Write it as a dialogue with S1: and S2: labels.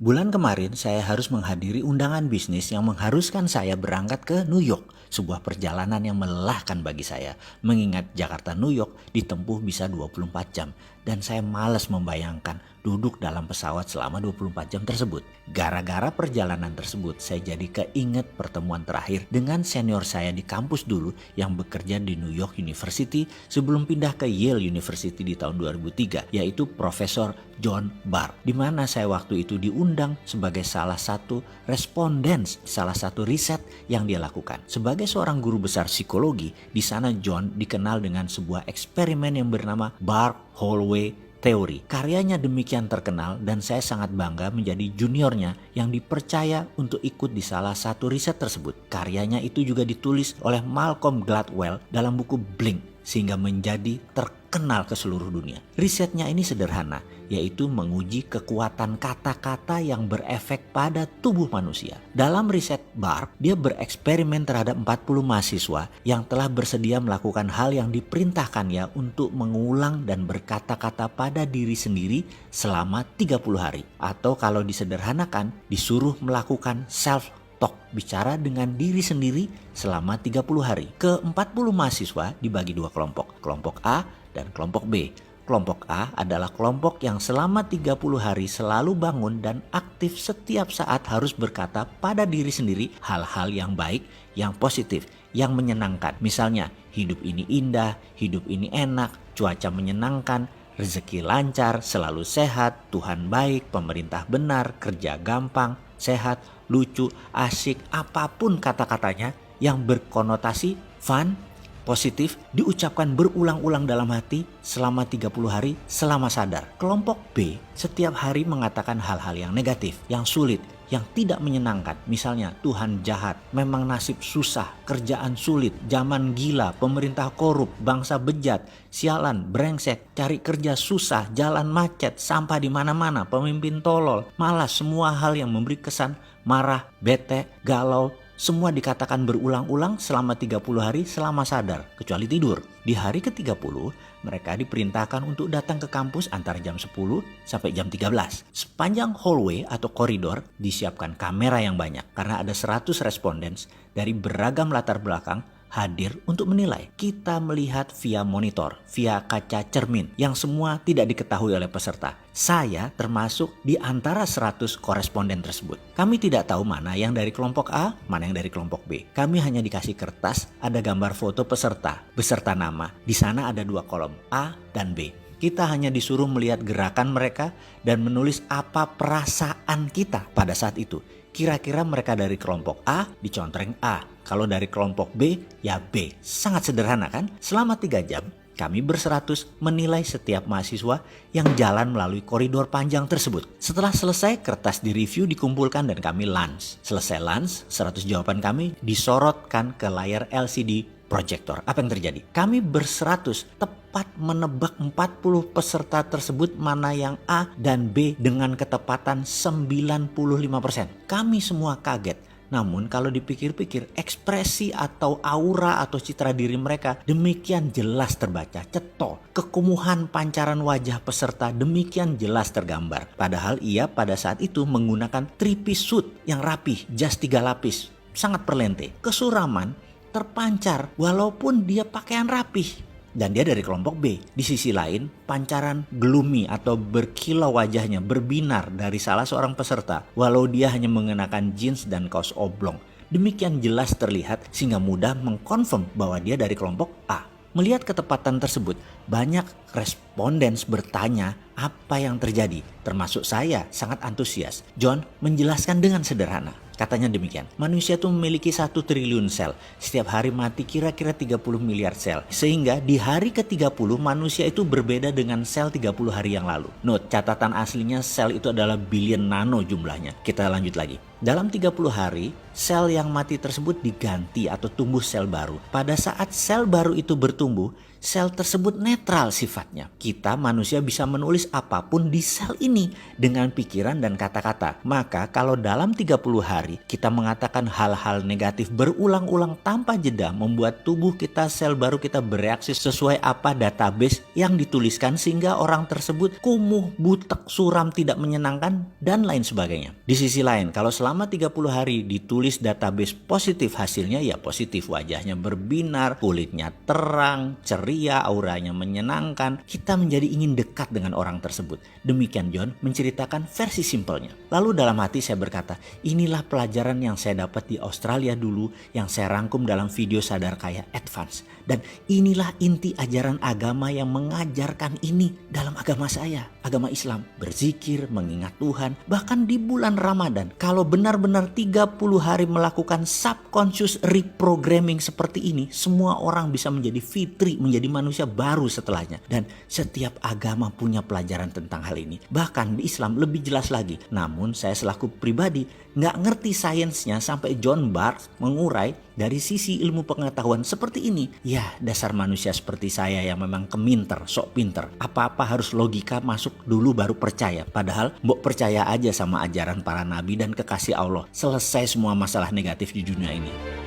S1: Bulan kemarin saya harus menghadiri undangan bisnis yang mengharuskan saya berangkat ke New York. Sebuah perjalanan yang melelahkan bagi saya. Mengingat Jakarta New York ditempuh bisa 24 jam. Dan saya malas membayangkan duduk dalam pesawat selama 24 jam tersebut. Gara-gara perjalanan tersebut saya jadi keinget pertemuan terakhir dengan senior saya di kampus dulu yang bekerja di New York University sebelum pindah ke Yale University di tahun 2003, yaitu Profesor John Barr, di mana saya waktu itu diundang sebagai salah satu responden salah satu riset yang dia lakukan. Sebagai seorang guru besar psikologi, di sana John dikenal dengan sebuah eksperimen yang bernama Barr-Holloway Teori. Karyanya demikian terkenal dan saya sangat bangga menjadi juniornya yang dipercaya untuk ikut di salah satu riset tersebut. Karyanya itu juga ditulis oleh Malcolm Gladwell dalam buku Blink sehingga menjadi terkenal ke seluruh dunia. Risetnya ini sederhana, yaitu menguji kekuatan kata-kata yang berefek pada tubuh manusia. Dalam riset Barr, dia bereksperimen terhadap 40 mahasiswa yang telah bersedia melakukan hal yang diperintahkannya untuk mengulang dan berkata-kata pada diri sendiri selama 30 hari. Atau kalau disederhanakan, disuruh melakukan self talk, bicara dengan diri sendiri selama 30 hari. Ke-40 mahasiswa dibagi dua kelompok, kelompok A dan kelompok B. Kelompok A adalah kelompok yang selama 30 hari selalu bangun dan aktif setiap saat harus berkata pada diri sendiri hal-hal yang baik, yang positif, yang menyenangkan. Misalnya, hidup ini indah, hidup ini enak, cuaca menyenangkan, rezeki lancar, selalu sehat, Tuhan baik, pemerintah benar, kerja gampang, sehat, lucu, asik, apapun kata-katanya yang berkonotasi fun, positif, diucapkan berulang-ulang dalam hati selama 30 hari selama sadar. Kelompok B setiap hari mengatakan hal-hal yang negatif, yang sulit, yang tidak menyenangkan. Misalnya, Tuhan jahat, memang nasib susah, kerjaan sulit, zaman gila, pemerintah korup, bangsa bejat, sialan, brengsek, cari kerja susah, jalan macet, sampah di mana-mana, pemimpin tolol, malas, semua hal yang memberi kesan marah, bete, galau, semua dikatakan berulang-ulang selama 30 hari selama sadar, kecuali tidur. Di hari ke-30, mereka diperintahkan untuk datang ke kampus antara jam 10 sampai jam 13. Sepanjang hallway atau koridor disiapkan kamera yang banyak karena ada 100 respondents dari beragam latar belakang hadir untuk menilai. Kita melihat via monitor, via kaca cermin yang semua tidak diketahui oleh peserta. Saya termasuk di antara 100 koresponden tersebut. Kami tidak tahu mana yang dari kelompok A, mana yang dari kelompok B. Kami hanya dikasih kertas, ada gambar foto peserta, beserta nama. Di sana ada dua kolom, A dan B. Kita hanya disuruh melihat gerakan mereka dan menulis apa perasaan kita pada saat itu. Kira-kira mereka dari kelompok A dicontreng A. Kalau dari kelompok B, ya B. Sangat sederhana kan? Selama 3 jam, kami berseratus menilai setiap mahasiswa yang jalan melalui koridor panjang tersebut. Setelah selesai, kertas direview, dikumpulkan dan kami lunch. Selesai lunch, 100 jawaban kami disorotkan ke layar LCD proyektor. Apa yang terjadi? Kami berseratus tepat menebak 40 peserta tersebut mana yang A dan B dengan ketepatan 95%. Kami semua kaget. Namun kalau dipikir-pikir, ekspresi atau aura atau citra diri mereka demikian jelas terbaca, ceto. Kekumuhan pancaran wajah peserta demikian jelas tergambar. Padahal ia pada saat itu menggunakan 3-piece suit yang rapih, jas 3 lapis, sangat perlente. Kesuraman terpancar walaupun dia pakaian rapih. Dan dia dari kelompok B. Di sisi lain, pancaran gloomy atau berkilau wajahnya berbinar dari salah seorang peserta walau dia hanya mengenakan jeans dan kaos oblong. Demikian jelas terlihat sehingga mudah mengkonfirm bahwa dia dari kelompok A. Melihat ketepatan tersebut, banyak respondens bertanya apa yang terjadi. Termasuk saya sangat antusias. John menjelaskan dengan sederhana. Katanya demikian, manusia itu memiliki 1 triliun sel. Setiap hari mati kira-kira 30 miliar sel. Sehingga di hari ke-30 manusia itu berbeda dengan sel 30 hari yang lalu. Note, catatan aslinya sel itu adalah billion nano jumlahnya. Kita lanjut lagi. Dalam 30 hari, sel yang mati tersebut diganti atau tumbuh sel baru. Pada saat sel baru itu bertumbuh, Sel tersebut netral sifatnya. Kita manusia bisa menulis apapun di sel ini dengan pikiran dan kata-kata. Maka kalau dalam 30 hari kita mengatakan hal-hal negatif berulang-ulang tanpa jeda, membuat tubuh kita, sel baru kita bereaksi sesuai apa database yang dituliskan, sehingga orang tersebut kumuh, butek, suram, tidak menyenangkan, dan lain sebagainya. Di sisi lain, kalau selama 30 hari ditulis database positif, hasilnya ya positif, wajahnya berbinar, kulitnya terang, ceria, auranya menyenangkan, kita menjadi ingin dekat dengan orang tersebut. Demikian John menceritakan versi simpelnya. Lalu dalam hati saya berkata, inilah pelajaran yang saya dapat di Australia dulu, yang saya rangkum dalam video Sadar Kaya Advance. Dan inilah inti ajaran agama yang mengajarkan ini dalam agama saya, agama Islam. Berzikir, mengingat Tuhan, bahkan di bulan Ramadan. Kalau benar-benar 30 hari melakukan subconscious reprogramming seperti ini, semua orang bisa menjadi fitri, menjadi manusia baru setelahnya. Dan setiap agama punya pelajaran tentang hal ini. Bahkan di Islam lebih jelas lagi. Namun saya selaku pribadi nggak ngerti sainsnya sampai John Barth mengurai dari sisi ilmu pengetahuan seperti ini. Ya, dasar manusia seperti saya yang memang keminter, sok pinter. Apa-apa harus logika masuk dulu baru percaya. Padahal mbok percaya aja sama ajaran para nabi dan kekasih Allah. Selesai semua masalah negatif di dunia ini.